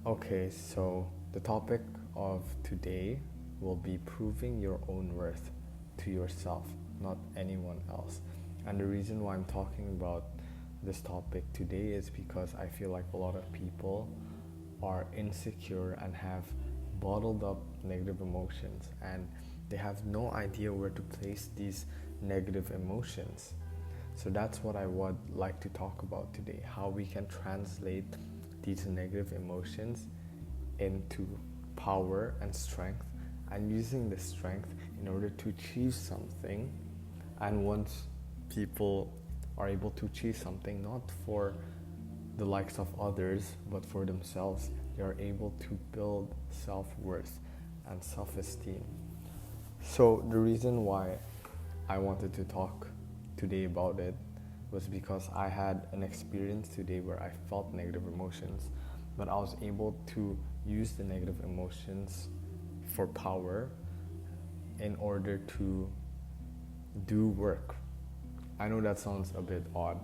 Okay, so the topic of today will be proving your own worth to yourself, not anyone else. And the reason why I'm talking about this topic today is because I feel like a lot of people are insecure and have bottled up negative emotions, and they have no idea where to place these negative emotions. So that's what I would like to talk about today, how we can translate these negative emotions into power and strength, and using the strength in order to achieve something. And once people are able to achieve something, not for the likes of others but for themselves, they are able to build self-worth and self-esteem. So the reason why I wanted to talk today about it was because I had an experience today where I felt negative emotions, but I was able to use the negative emotions for power in order to do work. I know that sounds a bit odd.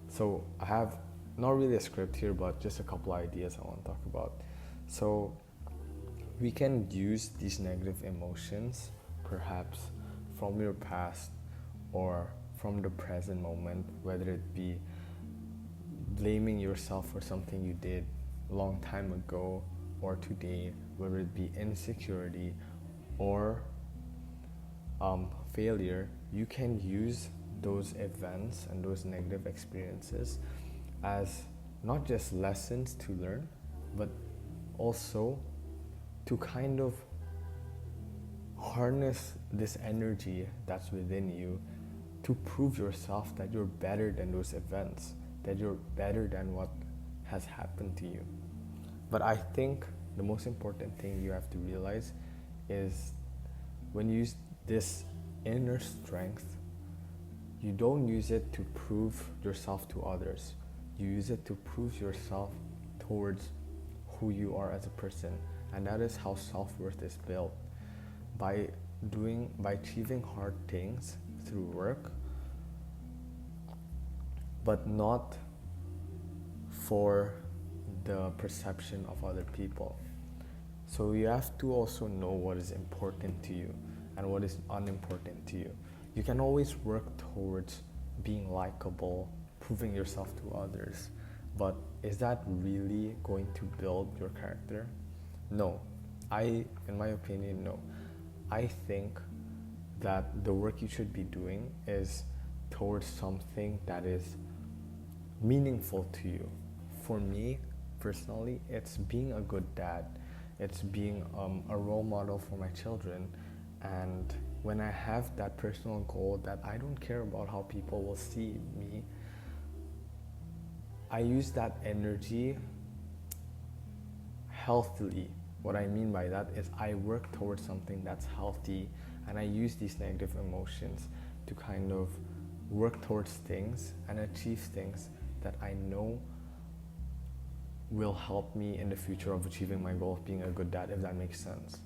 So I have not really a script here, but just a couple ideas I want to talk about. So we can use these negative emotions perhaps from your past or from the present moment, whether it be blaming yourself for something you did a long time ago or today, whether it be insecurity or failure. You can use those events and those negative experiences as not just lessons to learn, but also to kind of harness this energy that's within you to prove yourself that you're better than those events, that you're better than what has happened to you. But I think the most important thing you have to realize is when you use this inner strength, you don't use it to prove yourself to others. You use it to prove yourself towards who you are as a person. And that is how self-worth is built. By achieving hard things through work, but not for the perception of other people. So you have to also know what is important to you and what is unimportant to you. You can always work towards being likable, proving yourself to others, but is that really going to build your character? No. In my opinion, no. I think that the work you should be doing is towards something that is meaningful to you. For me, personally, it's being a good dad. It's being a role model for my children. And when I have that personal goal that I don't care about how people will see me, I use that energy healthily. What I mean by that is I work towards something that's healthy, and I use these negative emotions to kind of work towards things and achieve things that I know will help me in the future of achieving my goal of being a good dad, if that makes sense.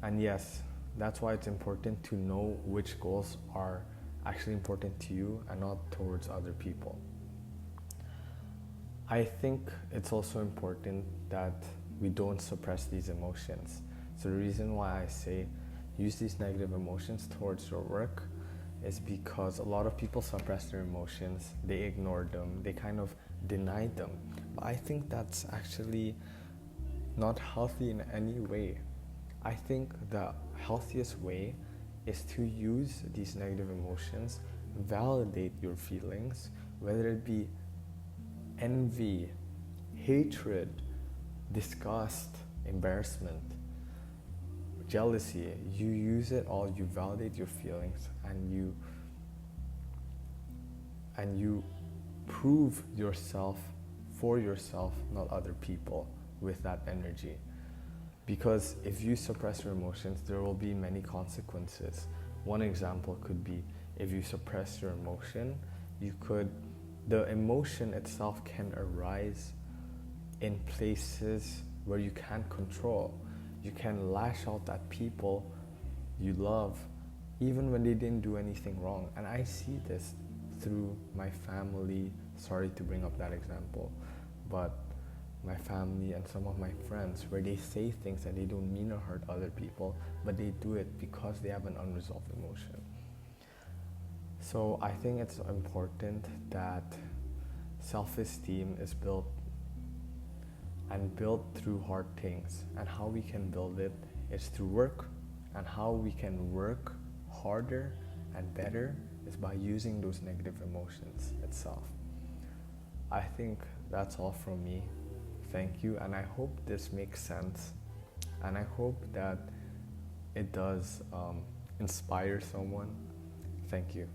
And yes, that's why it's important to know which goals are actually important to you and not towards other people. I think it's also important that we don't suppress these emotions. So the reason why I say use these negative emotions towards your work is because a lot of people suppress their emotions, they ignore them, they kind of deny them. But I think that's actually not healthy in any way. I think the healthiest way is to use these negative emotions, validate your feelings, whether it be envy, hatred, disgust, embarrassment, jealousy. You use it all, you validate your feelings, and you prove yourself for yourself, not other people, with that energy. Because if you suppress your emotions, there will be many consequences. One example could be if you suppress your emotion, the emotion itself can arise in places where you can't control. You can lash out at people you love even when they didn't do anything wrong. And I see this through my family. Sorry to bring up that example, but my family, and some of my friends where they say things that they don't mean to hurt other people, but they do it because they have an unresolved emotion. So I think it's important that self-esteem is built and built through hard things, and how we can build it is through work, and how we can work harder and better is by using those negative emotions itself. I think that's all from me. Thank you, and I hope this makes sense, and I hope that it does inspire someone. Thank you.